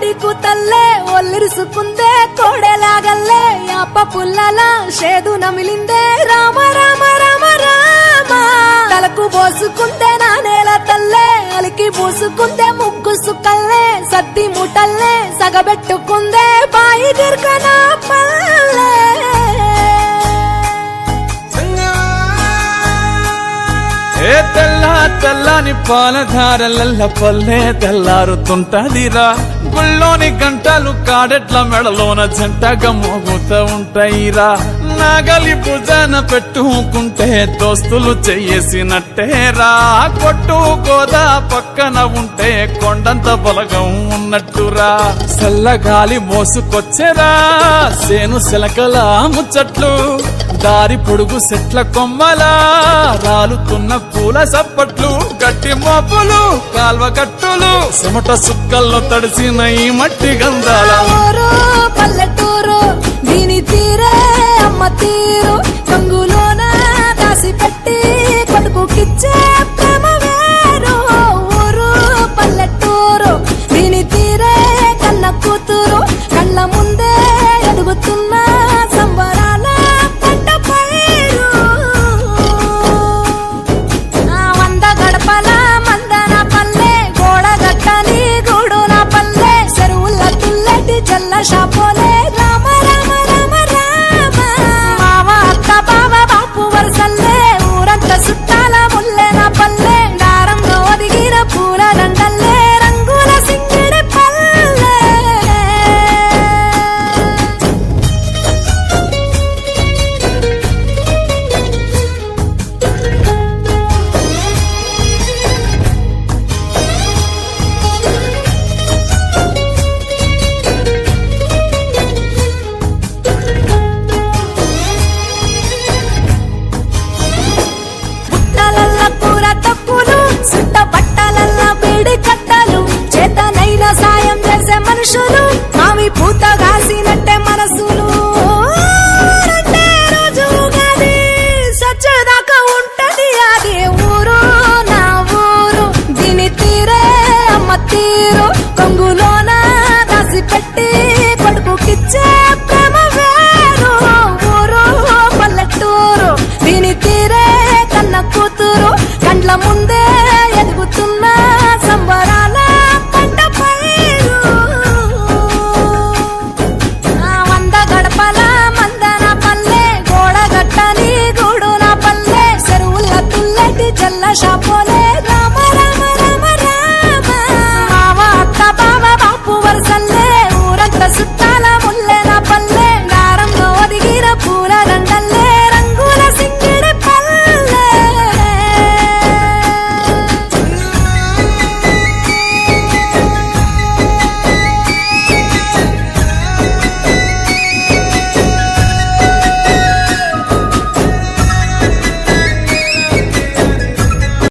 కోడి కూతల్లే ఒల్లిరుసుకుందే కోడెలాగల్లే యాప పుల్లల షేదు నమిలిందే రామ రామ రామ రామ తలకు పోసుకుందే నా నేల తల్లే అలికి పూసుకుందే ముగ్గు సుక్కల్లే సద్ది ముటల్లే సగబెట్టుకుందే బాయి గిర్కనా పల్లె ఏ తెల్లని పాలధారలల్ల పల్లె తెల్లారుతుంటదిరా గుళ్ళోని గంటలు కాడెట్ల మెడలోన జంటగా మోగుతూ ఉంటాయిరా నాగలి భుజాన పెట్టుకుంటే దోస్తులు చెయ్యేసినట్టేరా కొట్టు గోదా పక్కన ఉంటే కొండంత బలగం ఉన్నట్టురా చల్లగాలి మోసుకొచ్చెరా సేను శిలకల ముచ్చట్లు దారి పొడుగు చెట్ల కొమ్మలా రాలుతున్న పూల సప్పట్లు గట్టి మోపులు కాల్వ కట్టులు చెమట సుక్కల్లో తడిసిన ఈ మట్టి గంధాల పల్లె